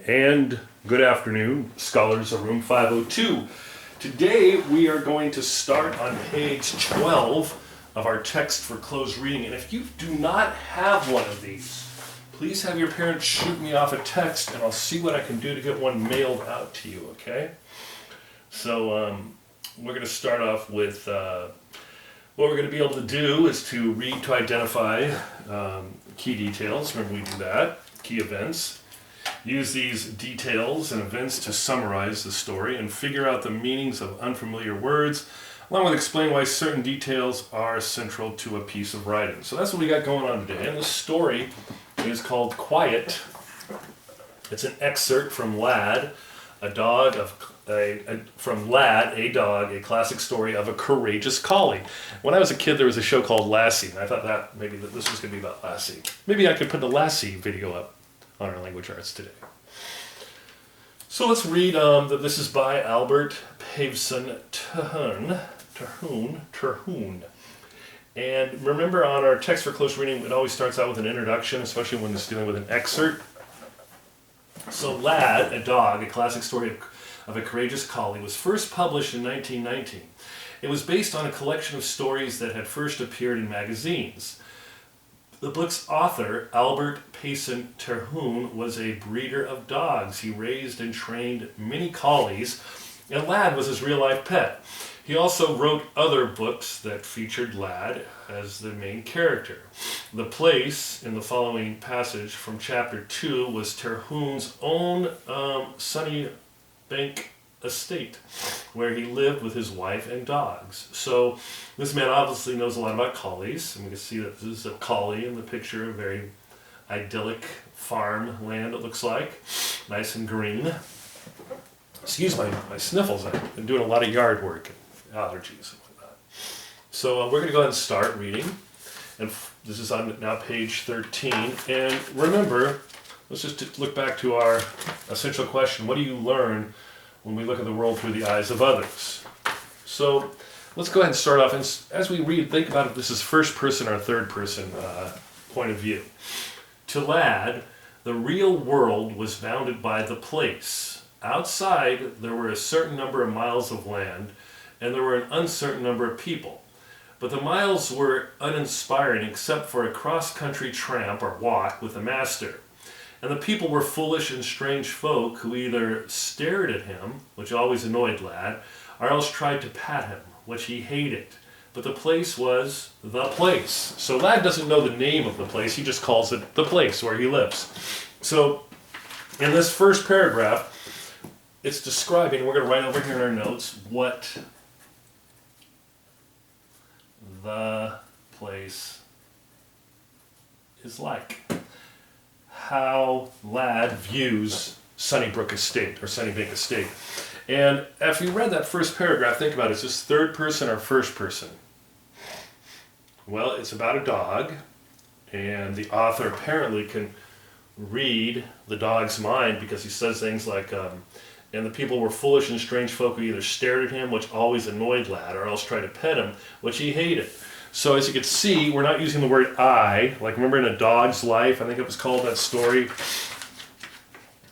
And good afternoon, scholars of room 502. Today we are going to start on page 12 of our text for closed reading. And if you do not have one of these, please have your parents shoot me off a text and I'll see what I can do to get one mailed out to you, okay? So we're going to start off with what we're going to be able to do is to read to identify key details. Remember, we do that, key events. Use these details and events to summarize the story and figure out the meanings of unfamiliar words, along with explain why certain details are central to a piece of writing. So that's what we got going on today. And this story is called Quiet. It's an excerpt from Lad, a dog, a classic story of a courageous collie. When I was a kid, there was a show called Lassie, and I thought that maybe that this was going to be about Lassie. Maybe I could put the Lassie video up on our language arts today. So let's read that this is by Albert Pavson Terhune. And remember, on our text for close reading, it always starts out with an introduction, especially when it's dealing with an excerpt. So Lad, a dog, a classic story of a courageous collie, was first published in 1919. It was based on a collection of stories that had first appeared in magazines. The book's author, Albert Payson Terhune, was a breeder of dogs. He raised and trained many collies, and Lad was his real-life pet. He also wrote other books that featured Lad as the main character. The place in the following passage from chapter 2 was Terhune's own Sunnybank estate, where he lived with his wife and dogs. So this man obviously knows a lot about collies, and we can see that this is a collie in the picture, a very idyllic farm land it looks like, nice and green. Excuse my sniffles, I've been doing a lot of yard work and allergies and whatnot. So we're going to go ahead and start reading, and this is on now page 13, and remember, let's just look back to our essential question: what do you learn when we look at the world through the eyes of others? So let's go ahead and start off, and as we read, think about if this is first person or third person point of view. To Lad, the real world was bounded by the place. Outside, there were a certain number of miles of land, and there were an uncertain number of people. But the miles were uninspiring except for a cross-country tramp or walk with a master. And the people were foolish and strange folk who either stared at him, which always annoyed Lad, or else tried to pat him, which he hated. But the place was the place. So Lad doesn't know the name of the place, he just calls it the place where he lives. So in this first paragraph, it's describing, we're going to write over here in our notes, what the place is like. How Lad views Sunnybrook Estate or Sunnybank Estate. And if you read that first paragraph, think about it. Is this third person or first person? Well, it's about a dog, and the author apparently can read the dog's mind because he says things like, and the people were foolish and strange folk who either stared at him, which always annoyed Lad, or else tried to pet him, which he hated. So as you can see, we're not using the word I, like remember in A Dog's Life, I think it was called that story.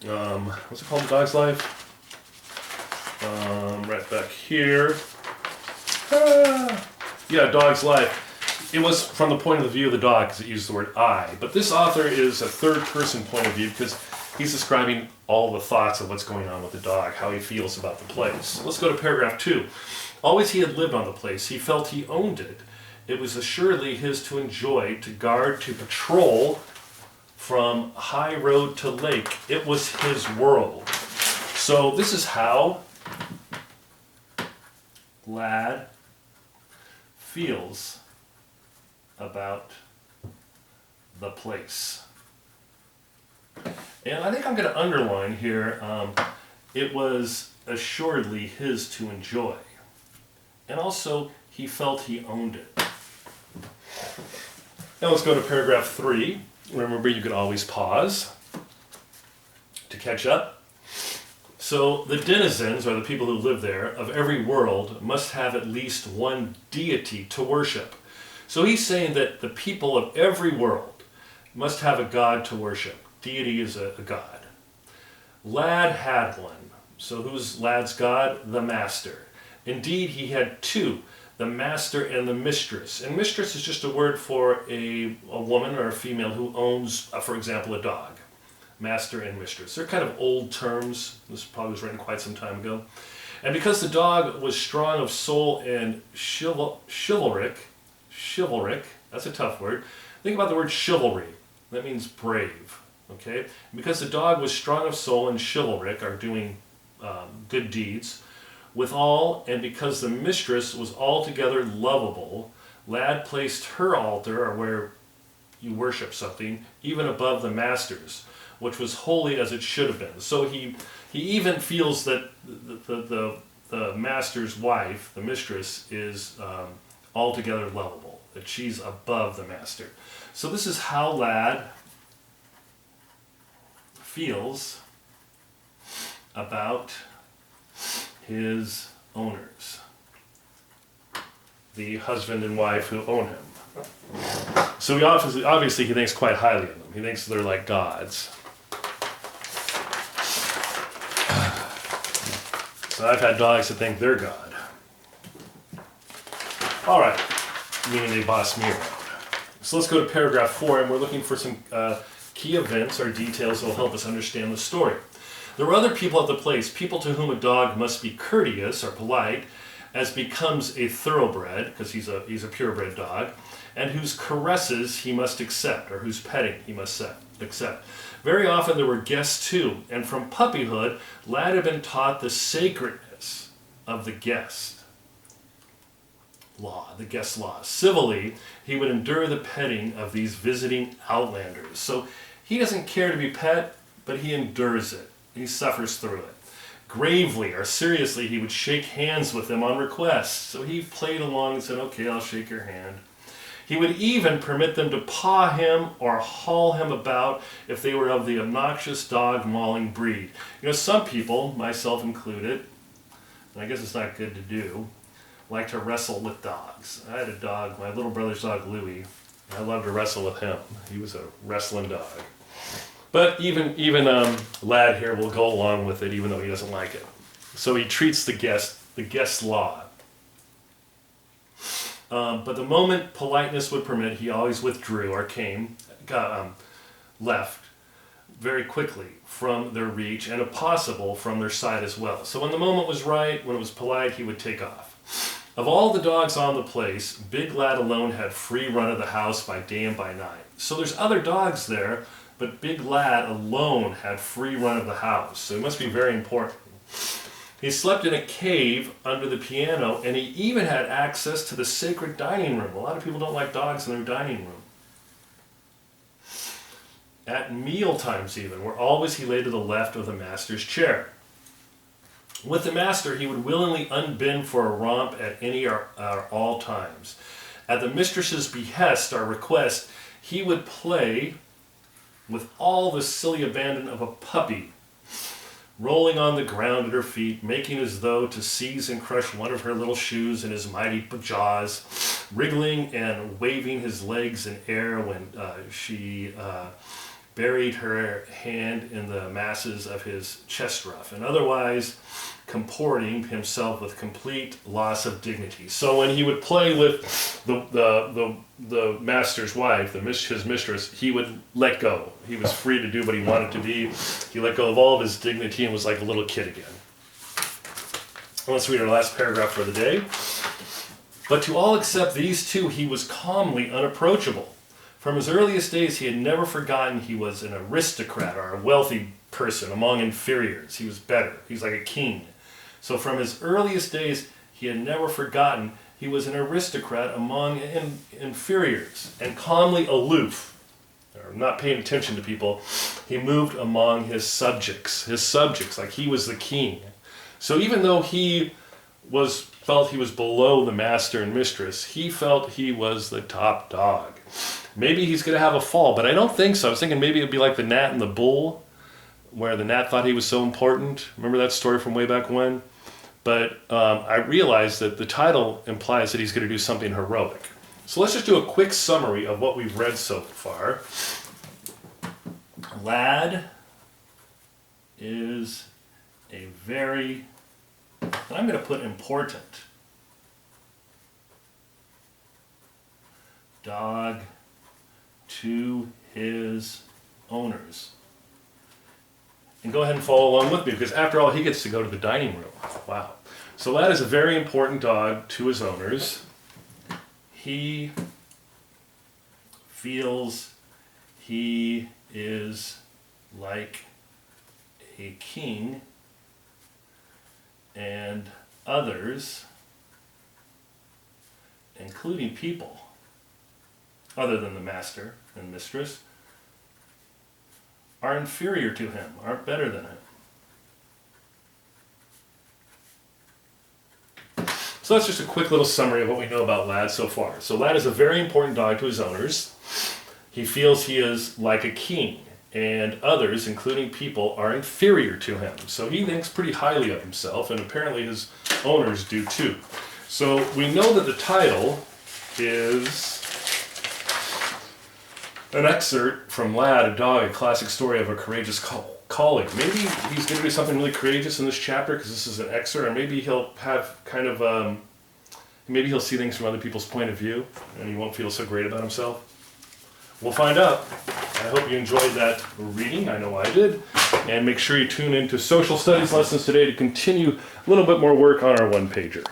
What's it called, A Dog's Life? Right back here. Yeah, A Dog's Life. It was from the point of view of the dog because it used the word I. But this author is a third person point of view because he's describing all the thoughts of what's going on with the dog, how he feels about the place. Let's go to paragraph 2. Always he had lived on the place. He felt he owned it. It was assuredly his to enjoy, to guard, to patrol from high road to lake. It was his world. So this is how Lad feels about the place. And I think I'm going to underline here, it was assuredly his to enjoy. And also, he felt he owned it. Now let's go to paragraph 3. Remember, you can always pause to catch up. So the denizens, or the people who live there, of every world must have at least one deity to worship. So he's saying that the people of every world must have a god to worship. Deity is a god. Lad had one. So who's Lad's God? The master. Indeed, he had two, the master and the mistress. And mistress is just a word for a woman or a female who owns, for example, a dog. Master and mistress. They're kind of old terms. This probably was written quite some time ago. And because the dog was strong of soul and chivalric, that's a tough word. Think about the word chivalry. That means brave. Okay? And because the dog was strong of soul and chivalric, are doing good deeds, withal, and because the mistress was altogether lovable, Lad placed her altar, or where you worship something, even above the master's, which was holy as it should have been. So he even feels that the master's wife, the mistress, is altogether lovable, that she's above the master. So this is how Lad feels about his owners, the husband and wife who own him. So obviously he thinks quite highly of them. He thinks they're like gods. So I've had dogs that think they're God. All right, meaning they boss me around. So let's go to paragraph 4, and we're looking for some key events or details that will help us understand the story. There were other people at the place, people to whom a dog must be courteous or polite, as becomes a thoroughbred, because he's a purebred dog, and whose caresses he must accept, or whose petting he must accept. Very often there were guests too, and from puppyhood, Lad had been taught the sacredness of the guest law. Civilly, he would endure the petting of these visiting outlanders. So he doesn't care to be pet, but he endures it. He suffers through it. Gravely or seriously, he would shake hands with them on request. So he played along and said, okay, I'll shake your hand. He would even permit them to paw him or haul him about if they were of the obnoxious dog-mauling breed. You know, some people, myself included, and I guess it's not good to do, like to wrestle with dogs. I had a dog, my little brother's dog, Louie. I loved to wrestle with him. He was a wrestling dog. But even Lad here will go along with it, even though he doesn't like it. So he treats the guest law. But the moment politeness would permit, he always withdrew or left very quickly from their reach, and if possible, from their sight as well. So when the moment was right, when it was polite, he would take off. Of all the dogs on the place, Big Lad alone had free run of the house by day and by night. So there's other dogs there, but Big Lad alone had free run of the house. So it must be very important. He slept in a cave under the piano, and he even had access to the sacred dining room. A lot of people don't like dogs in their dining room. At meal times even, where always he lay to the left of the master's chair. With the master, he would willingly unbend for a romp at any or all times. At the mistress's behest or request, he would play with all the silly abandon of a puppy, rolling on the ground at her feet, making as though to seize and crush one of her little shoes in his mighty jaws, wriggling and waving his legs in air when she buried her hand in the masses of his chest ruff, and otherwise comporting himself with complete loss of dignity. So when he would play with the master's wife, his mistress, he would let go. He was free to do what he wanted to be. He let go of all of his dignity and was like a little kid again. Let's read our last paragraph for the day. But to all except these two, he was calmly unapproachable. From his earliest days, he had never forgotten he was an aristocrat or a wealthy person among inferiors. He was better. He was like a king. So from his earliest days, he had never forgotten he was an aristocrat among inferiors, and calmly aloof, or not paying attention to people, he moved among his subjects, like he was the king. So even though he felt he was below the master and mistress, he felt he was the top dog. Maybe he's going to have a fall, but I don't think so. I was thinking maybe it'd be like the gnat and the bull, where the gnat thought he was so important. Remember that story from way back when? But I realized that the title implies that he's going to do something heroic. So let's just do a quick summary of what we've read so far. Lad is a very, and I'm going to put important, dog to his owners. And go ahead and follow along with me, because after all, he gets to go to the dining room. Wow. So Lad is a very important dog to his owners. He feels he is like a king, and others, including people other than the master and mistress, are inferior to him, aren't better than him. So that's just a quick little summary of what we know about Lad so far. So Lad is a very important dog to his owners. He feels he is like a king, and others, including people, are inferior to him. So he thinks pretty highly of himself, and apparently his owners do too. So we know that the title is an excerpt from Lad, a Dog, a classic story of a courageous collie. Maybe he's going to do something really courageous in this chapter because this is an excerpt, or maybe he'll have kind of, maybe he'll see things from other people's point of view and he won't feel so great about himself. We'll find out. I hope you enjoyed that reading. I know I did. And make sure you tune into social studies lessons today to continue a little bit more work on our one-pager.